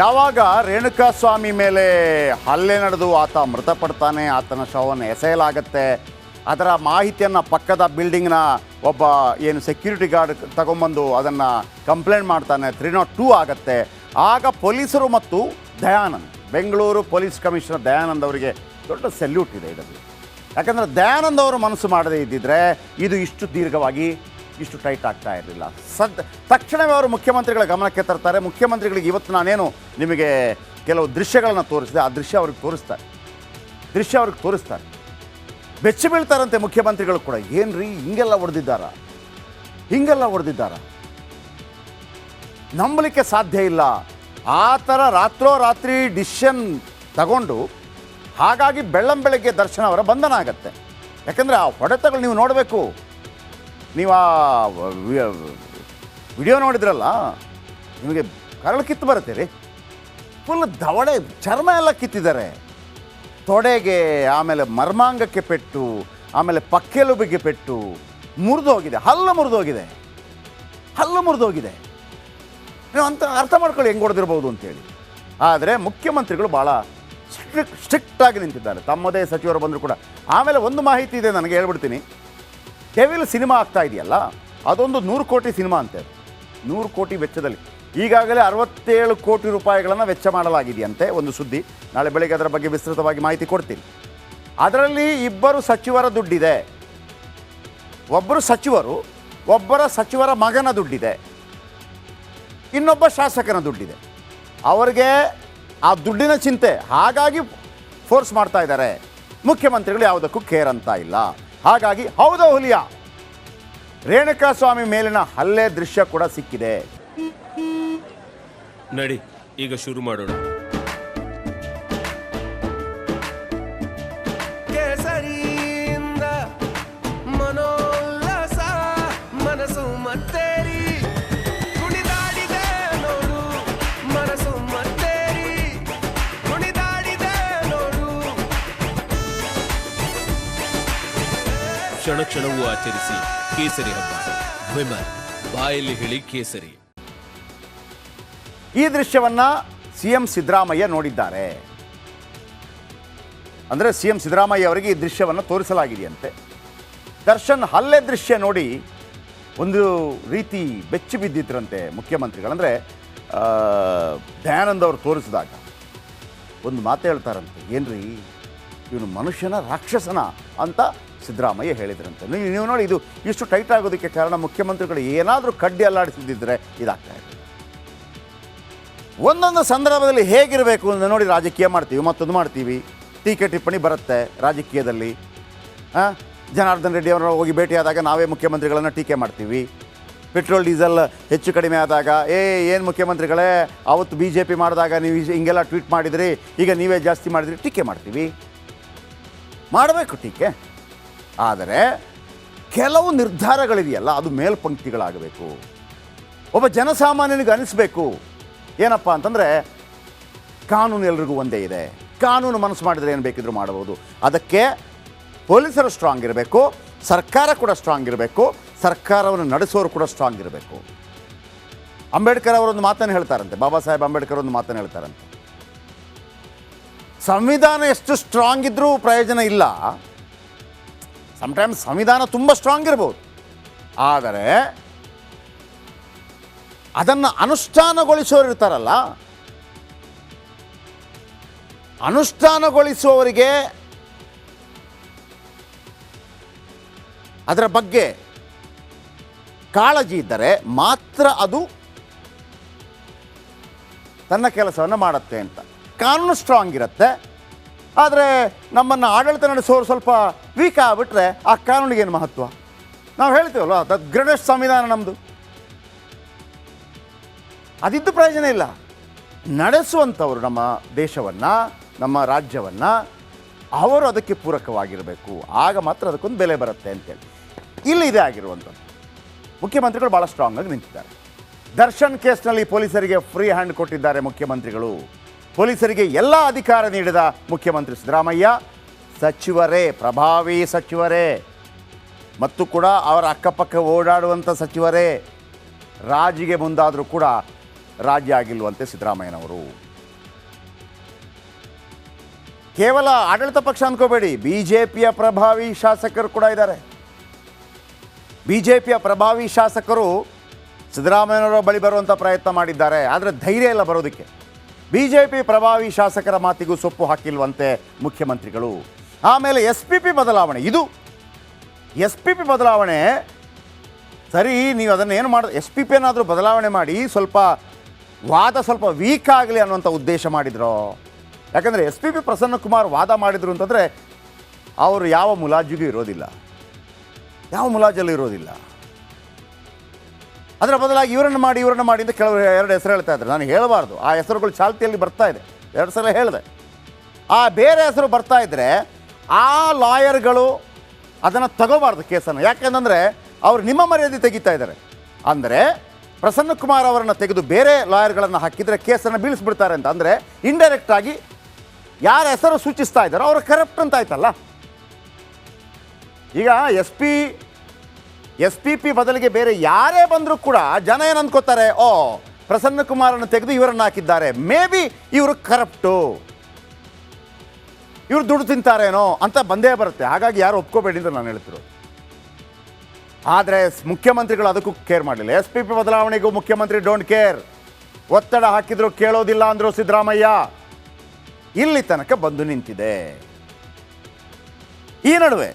ಯಾವಾಗ ರೇಣುಕಾಸ್ವಾಮಿ ಮೇಲೆ ಹಲ್ಲೆ ನಡೆದು ಆತ ಮೃತಪಡ್ತಾನೆ, ಆತನ ಶವವನ್ನು ಎಸೆಯಲಾಗತ್ತೆ, ಅದರ ಮಾಹಿತಿಯನ್ನು ಪಕ್ಕದ ಬಿಲ್ಡಿಂಗ್ನ ಒಬ್ಬ ಏನು ಸೆಕ್ಯೂರಿಟಿ ಗಾರ್ಡ್ ತಗೊಂಬಂದು ಅದನ್ನು ಕಂಪ್ಲೇಂಟ್ ಮಾಡ್ತಾನೆ, 302 ಆಗತ್ತೆ. ಆಗ ಪೊಲೀಸರು ಮತ್ತು ದಯಾನಂದ್, ಬೆಂಗಳೂರು ಪೊಲೀಸ್ ಕಮಿಷನರ್ ದಯಾನಂದ್ ಅವರಿಗೆ ದೊಡ್ಡ ಸೆಲ್ಯೂಟ್ ಇದೆ ಇದರಲ್ಲಿ. ಯಾಕಂದರೆ ದಯಾನಂದ್ ಅವರು ಮನಸ್ಸು ಮಾಡದೇ ಇದ್ದಿದ್ದರೆ ಇದು ಇಷ್ಟು ದೀರ್ಘವಾಗಿ ಇಷ್ಟು ಟೈಟ್ ಆಗ್ತಾ ಇರಲಿಲ್ಲ. ತಕ್ಷಣವೇ ಅವರು ಮುಖ್ಯಮಂತ್ರಿಗಳ ಗಮನಕ್ಕೆ ತರ್ತಾರೆ. ಮುಖ್ಯಮಂತ್ರಿಗಳಿಗೆ ಇವತ್ತು ನಾನೇನು ನಿಮಗೆ ಕೆಲವು ದೃಶ್ಯಗಳನ್ನು ತೋರಿಸಿದೆ, ಆ ದೃಶ್ಯ ಅವ್ರಿಗೆ ತೋರಿಸ್ತಾರೆ. ಬೆಚ್ಚಿ ಬೀಳ್ತಾರಂತೆ ಮುಖ್ಯಮಂತ್ರಿಗಳು ಕೂಡ. ಏನ್ರಿ ಹಿಂಗೆಲ್ಲ ಹೊಡೆದಿದ್ದಾರ, ನಂಬಲಿಕ್ಕೆ ಸಾಧ್ಯ ಇಲ್ಲ. ಆ ಥರ ರಾತ್ರೋರಾತ್ರಿ ಡಿಸಿಷನ್ ತಗೊಂಡು ಹಾಗಾಗಿ ಬೆಳ್ಳಂಬೆಳಗ್ಗೆ ದರ್ಶನ ಅವರ ಬಂಧನ ಆಗತ್ತೆ. ಯಾಕಂದರೆ ಆ ಹೊಡೆತಗಳು ನೀವು ನೋಡಬೇಕು. ನೀವು ಆ ವಿಡಿಯೋ ನೋಡಿದ್ರಲ್ಲ, ನಿಮಗೆ ಕರಳು ಕಿತ್ತು ಬರುತ್ತೆ ರೀ. ಫುಲ್ ದವಡೆ ಚರ್ಮ ಎಲ್ಲ ಕಿತ್ತಿದ್ದಾರೆ, ತೊಡೆಗೆ, ಆಮೇಲೆ ಮರ್ಮಾಂಗಕ್ಕೆ ಪೆಟ್ಟು, ಆಮೇಲೆ ಪಕ್ಕೆಲುಬಿಗೆ ಪೆಟ್ಟು, ಮುರಿದೋಗಿದೆ, ಹಲ್ಲು ಮುರಿದೋಗಿದೆ. ನೀವು ಅಂತ ಅರ್ಥ ಮಾಡ್ಕೊಳ್ಳಿ ಹೆಂಗೆ ಹೊಡೆದಿರ್ಬೋದು ಅಂತೇಳಿ. ಆದರೆ ಮುಖ್ಯಮಂತ್ರಿಗಳು ಭಾಳ ಸ್ಟ್ರಿಕ್ಟಾಗಿ ನಿಂತಿದ್ದಾರೆ, ತಮ್ಮದೇ ಸಚಿವರು ಬಂದರೂ ಕೂಡ. ಆಮೇಲೆ ಒಂದು ಮಾಹಿತಿ ಇದೆ, ನನಗೆ ಹೇಳ್ಬಿಡ್ತೀನಿ. ಡೆವಿಲ್ ಸಿನಿಮಾ ಆಗ್ತಾ ಇದೆಯಲ್ಲ, ಅದೊಂದು 100 ಕೋಟಿ ಸಿನಿಮಾ ಅಂತೆ. 100 ಕೋಟಿ ವೆಚ್ಚದಲ್ಲಿ ಈಗಾಗಲೇ 67 ಕೋಟಿ ರೂಪಾಯಿಗಳನ್ನು ವೆಚ್ಚ ಮಾಡಲಾಗಿದೆಯಂತೆ. ಒಂದು ಸುದ್ದಿ, ನಾಳೆ ಬೆಳಗ್ಗೆ ಅದರ ಬಗ್ಗೆ ವಿಸ್ತೃತವಾಗಿ ಮಾಹಿತಿ ಕೊಡ್ತೀನಿ. ಅದರಲ್ಲಿ 2 ಸಚಿವರ ದುಡ್ಡಿದೆ, ಒಬ್ಬರ ಸಚಿವರ ಮಗನ ದುಡ್ಡಿದೆ, ಇನ್ನೊಬ್ಬ ಶಾಸಕನ ದುಡ್ಡಿದೆ. ಅವರಿಗೆ ಆ ದುಡ್ಡಿನ ಚಿಂತೆ, ಹಾಗಾಗಿ ಫೋರ್ಸ್ ಮಾಡ್ತಾ ಇದ್ದಾರೆ. ಮುಖ್ಯಮಂತ್ರಿಗಳು ಯಾವುದಕ್ಕೂ ಕೇರ್ ಅಂತ ಇಲ್ಲ. ಹಾಗಾಗಿ ಹೌದಾ ಹುಲಿಯಾ, ರೇಣುಕಾಸ್ವಾಮಿ ಮೇಲಿನ ಹಲ್ಲೆ ದೃಶ್ಯ ಕೂಡ ಸಿಕ್ಕಿದೆ. ನಡಿ ಈಗ ಶುರು ಮಾಡೋಣ. ಕೇಸರಿಯಿಂದ ಮನೋಲ್ಲಾಸ ಮನಸ್ಸು ಮತ್ತೇರಿ ಕುಣಿದಾಡಿದೆ ನೋಡು, ಮನಸ್ಸು ಮತ್ತೇರಿ ಕುಣಿದಾಡಿದೆ ನೋಡು. ಕ್ಷಣ ಕ್ಷಣವೂ ಆಚರಿಸಿ ಕೇಸರಿ ಹಬ್ಬ. ವಿಮಲ್ ಬಾಯಲ್ಲಿ ಹೇಳಿ ಕೇಸರಿ. ಈ ದೃಶ್ಯವನ್ನು CM ಸಿದ್ದರಾಮಯ್ಯ ನೋಡಿದ್ದಾರೆ. ಅಂದರೆ CM ಸಿದ್ದರಾಮಯ್ಯ ಅವರಿಗೆ ಈ ದೃಶ್ಯವನ್ನು ತೋರಿಸಲಾಗಿದೆಯಂತೆ. ದರ್ಶನ್ ಹಲ್ಲೆ ದೃಶ್ಯ ನೋಡಿ ಒಂದು ರೀತಿ ಬೆಚ್ಚಿ ಬಿದ್ದಿದ್ರಂತೆ ಮುಖ್ಯಮಂತ್ರಿಗಳಂದರೆ. ದಯಾನಂದ್ ಅವರು ತೋರಿಸಿದಾಗ ಒಂದು ಮಾತು ಹೇಳ್ತಾರಂತೆ, ಏನ್ರಿ ಇವನು ಮನುಷ್ಯನ ರಾಕ್ಷಸನ ಅಂತ ಸಿದ್ದರಾಮಯ್ಯ ಹೇಳಿದ್ರಂತೆ. ನೀವು ನೋಡಿ, ಇದು ಇಷ್ಟು ಟೈಟ್ ಆಗೋದಕ್ಕೆ ಕಾರಣ ಮುಖ್ಯಮಂತ್ರಿಗಳು ಏನಾದರೂ ಕಡ್ಡಿ ಅಲ್ಲಾಡಿಸಿದ್ದಿದ್ರೆ ಇದಾಗ್ತಾ ಇದೆ. ಒಂದೊಂದು ಸಂದರ್ಭದಲ್ಲಿ ಹೇಗಿರಬೇಕು ಅಂತ ನೋಡಿ ರಾಜಕೀಯ ಮಾಡ್ತೀವಿ, ಮತ್ತೊಂದು ಮಾಡ್ತೀವಿ, ಟೀಕೆ ಟಿಪ್ಪಣಿ ಬರುತ್ತೆ ರಾಜಕೀಯದಲ್ಲಿ. ಜನಾರ್ದನ್ ರೆಡ್ಡಿ ಅವರ ಹೋಗಿ ಭೇಟಿಯಾದಾಗ ನಾವೇ ಮುಖ್ಯಮಂತ್ರಿಗಳನ್ನು ಟೀಕೆ ಮಾಡ್ತೀವಿ. ಪೆಟ್ರೋಲ್ ಡೀಸೆಲ್ ಹೆಚ್ಚು ಕಡಿಮೆ ಆದಾಗ ಏನು ಮುಖ್ಯಮಂತ್ರಿಗಳೇ ಅವತ್ತು BJP ಮಾಡಿದಾಗ ನೀವು ಹಿಂಗೆಲ್ಲ ಟ್ವೀಟ್ ಮಾಡಿದ್ರಿ, ಈಗ ನೀವೇ ಜಾಸ್ತಿ ಮಾಡಿದ್ರಿ, ಟೀಕೆ ಮಾಡ್ತೀವಿ. ಮಾಡಬೇಕು ಟೀಕೆ, ಆದರೆ ಕೆಲವು ನಿರ್ಧಾರಗಳಿದೆಯಲ್ಲ ಅದು ಮೇಲ್ಪಂಕ್ತಿಗಳಾಗಬೇಕು. ಒಬ್ಬ ಜನಸಾಮಾನ್ಯನಿಗೆ ಅನಿಸ್ಬೇಕು ಏನಪ್ಪ ಅಂತಂದರೆ, ಕಾನೂನು ಎಲ್ರಿಗೂ ಒಂದೇ ಇದೆ, ಕಾನೂನು ಮನಸ್ಸು ಮಾಡಿದರೆ ಏನು ಬೇಕಿದ್ರೂ ಮಾಡಬಹುದು. ಅದಕ್ಕೆ ಪೊಲೀಸರು ಸ್ಟ್ರಾಂಗ್ ಇರಬೇಕು, ಸರ್ಕಾರ ಕೂಡ ಸ್ಟ್ರಾಂಗ್ ಇರಬೇಕು, ಸರ್ಕಾರವನ್ನು ನಡೆಸೋರು ಕೂಡ ಸ್ಟ್ರಾಂಗ್ ಇರಬೇಕು. ಅಂಬೇಡ್ಕರ್ ಅವರೊಂದು ಮಾತನ್ನು ಹೇಳ್ತಾರಂತೆ, ಬಾಬಾ ಸಾಹೇಬ್ ಅಂಬೇಡ್ಕರ್ ಒಂದು ಮಾತನ್ನು ಹೇಳ್ತಾರಂತೆ, ಸಂವಿಧಾನ ಎಷ್ಟು ಸ್ಟ್ರಾಂಗ್ ಇದ್ದರೂ ಪ್ರಯೋಜನ ಇಲ್ಲ. ಸಮ್ಟೈಮ್ಸ್ ಸಂವಿಧಾನ ತುಂಬ ಸ್ಟ್ರಾಂಗ್ ಇರ್ಬೋದು, ಆದರೆ ಅದನ್ನು ಅನುಷ್ಠಾನಗೊಳಿಸೋರು ಇರ್ತಾರಲ್ಲ, ಅನುಷ್ಠಾನಗೊಳಿಸುವವರಿಗೆ ಅದರ ಬಗ್ಗೆ ಕಾಳಜಿ ಇದ್ದರೆ ಮಾತ್ರ ಅದು ತನ್ನ ಕೆಲಸವನ್ನು ಮಾಡುತ್ತೆ ಅಂತ. ಕಾನೂನು ಸ್ಟ್ರಾಂಗ್ ಇರುತ್ತೆ, ಆದರೆ ನಮ್ಮನ್ನು ಆಡಳಿತ ನಡೆಸೋರು ಸ್ವಲ್ಪ ವೀಕ್ ಆಗಿಬಿಟ್ರೆ ಆ ಕಾನೂನಿಗೇನು ಮಹತ್ವ? ನಾವು ಹೇಳ್ತೀವಲ್ವ, ದ ಗ್ರೇಟೆಸ್ಟ್ ಸಂವಿಧಾನ ನಮ್ಮದು, ಅದಿದ್ದು ಪ್ರಯೋಜನ ಇಲ್ಲ. ನಡೆಸುವಂಥವರು ನಮ್ಮ ದೇಶವನ್ನು, ನಮ್ಮ ರಾಜ್ಯವನ್ನು, ಅವರು ಅದಕ್ಕೆ ಪೂರಕವಾಗಿರಬೇಕು, ಆಗ ಮಾತ್ರ ಅದಕ್ಕೊಂದು ಬೆಲೆ ಬರುತ್ತೆ ಅಂತೇಳಿ ಇಲ್ಲಿ ಇದೇ ಆಗಿರುವಂಥದ್ದು. ಮುಖ್ಯಮಂತ್ರಿಗಳು ಭಾಳ ಸ್ಟ್ರಾಂಗಾಗಿ ನಿಂತಿದ್ದಾರೆ. ದರ್ಶನ್ ಕೇಸ್ನಲ್ಲಿ ಪೊಲೀಸರಿಗೆ ಫ್ರೀ ಹ್ಯಾಂಡ್ ಕೊಟ್ಟಿದ್ದಾರೆ ಮುಖ್ಯಮಂತ್ರಿಗಳು. ಪೊಲೀಸರಿಗೆ ಎಲ್ಲ ಅಧಿಕಾರ ನೀಡಿದ ಮುಖ್ಯಮಂತ್ರಿ ಸಿದ್ದರಾಮಯ್ಯ, ಸಚಿವರೇ, ಪ್ರಭಾವಿ ಸಚಿವರೇ, ಮತ್ತು ಕೂಡ ಅವರ ಅಕ್ಕಪಕ್ಕ ಓಡಾಡುವಂಥ ಸಚಿವರೇ ರಾಜಿಗೆ ಮುಂದಾದರೂ ಕೂಡ ರಾಜ್ಯ ಆಗಿಲ್ವಂತೆ ಸಿದ್ದರಾಮಯ್ಯನವರು. ಕೇವಲ ಆಡಳಿತ ಪಕ್ಷ ಅಂದ್ಕೋಬೇಡಿ, ಬಿಜೆಪಿಯ ಪ್ರಭಾವಿ ಶಾಸಕರು ಕೂಡ ಇದ್ದಾರೆ. ಬಿಜೆಪಿಯ ಪ್ರಭಾವಿ ಶಾಸಕರು ಸಿದ್ದರಾಮಯ್ಯನವರ ಬಳಿ ಬರುವಂಥ ಪ್ರಯತ್ನ ಮಾಡಿದ್ದಾರೆ. ಆದರೆ ಧೈರ್ಯ ಇಲ್ಲ ಬರೋದಕ್ಕೆ. ಬಿಜೆಪಿ ಪ್ರಭಾವಿ ಶಾಸಕರ ಮಾತಿಗೂ ಸೊಪ್ಪು ಹಾಕಿಲ್ವಂತೆ ಮುಖ್ಯಮಂತ್ರಿಗಳು. ಆಮೇಲೆ SP P ಬದಲಾವಣೆ, ಇದು SP P ಬದಲಾವಣೆ ಸರಿ, ನೀವು ಅದನ್ನು ಏನು ಮಾಡಿ SP P ಏನಾದರೂ ಬದಲಾವಣೆ ಮಾಡಿ ಸ್ವಲ್ಪ ವಾದ ಸ್ವಲ್ಪ ವೀಕ್ ಆಗಲಿ ಅನ್ನುವಂಥ ಉದ್ದೇಶ ಮಾಡಿದ್ರು. ಯಾಕಂದರೆ SP P ಪ್ರಸನ್ನಕುಮಾರ್ ವಾದ ಮಾಡಿದರು ಅಂತಂದರೆ ಅವರು ಯಾವ ಮುಲಾಜಿಗೂ ಇರೋದಿಲ್ಲ, ಯಾವ ಮುಲಾಜಲ್ಲೂ ಇರೋದಿಲ್ಲ. ಅದರ ಬದಲಾಗಿ ಇವರನ್ನು ಮಾಡಿ ಅಂತ ಕೆಲವರು 2 ಹೆಸರು ಹೇಳ್ತಾ ಇದ್ದಾರೆ. ನಾನು ಹೇಳಬಾರ್ದು, ಆ ಹೆಸರುಗಳು ಚಾಲ್ತಿಯಲ್ಲಿ ಬರ್ತಾ ಇದೆ, 2 ಸಲ ಹೇಳಿದೆ. ಆ ಬೇರೆ ಹೆಸರು ಬರ್ತಾ ಇದ್ದರೆ ಆ ಲಾಯರ್ಗಳು ಅದನ್ನು ತಗೋಬಾರ್ದು ಕೇಸನ್ನು. ಯಾಕೆಂದರೆ ಅವರು ನಿಮ್ಮ ಮರ್ಯಾದೆ ತೆಗಿತಾ ಇದ್ದಾರೆ. ಅಂದರೆ ಪ್ರಸನ್ನಕುಮಾರ್ ಅವರನ್ನು ತೆಗೆದು ಬೇರೆ ಲಾಯರ್ಗಳನ್ನು ಹಾಕಿದರೆ ಕೇಸನ್ನು ಬೀಳಿಸ್ಬಿಡ್ತಾರೆ ಅಂತ. ಅಂದರೆ ಇಂಡೈರೆಕ್ಟಾಗಿ ಯಾರ ಹೆಸರು ಸೂಚಿಸ್ತಾ ಇದ್ದಾರೋ ಅವರು ಕರಪ್ಟ್ ಅಂತ ಆಯ್ತಲ್ಲ. ಈಗ SP P ಬದಲಿಗೆ ಬೇರೆ ಯಾರೇ ಬಂದರೂ ಕೂಡ ಜನ ಏನು ಅಂದ್ಕೋತಾರೆ, ಓ ಪ್ರಸನ್ನಕುಮಾರನ್ನು ತೆಗೆದು ಇವರನ್ನು ಹಾಕಿದ್ದಾರೆ, ಮೇ ಬಿ ಇವರು ಕರಪ್ಟು, ಇವರು ದುಡ್ಡು ತಿಂತಾರೇನೋ ಅಂತ ಬಂದೇ ಬರುತ್ತೆ. ಹಾಗಾಗಿ ಯಾರು ಒಪ್ಕೋಬೇಡಿ ಅಂತ ನಾನು ಹೇಳ್ತಿರೋದು. ಆದರೆ ಮುಖ್ಯಮಂತ್ರಿಗಳು ಅದಕ್ಕೂ ಕೇರ್ ಮಾಡಲಿಲ್ಲ. SP P ಬದಲಾವಣೆಗೂ ಮುಖ್ಯಮಂತ್ರಿ ಡೋಂಟ್ ಕೇರ್. ಒತ್ತಡ ಹಾಕಿದ್ರು ಕೇಳೋದಿಲ್ಲ ಅಂದರು ಸಿದ್ದರಾಮಯ್ಯ. ಇಲ್ಲಿ ತನಕ ಬಂದು ನಿಂತಿದೆ. ಈ ನಡುವೆ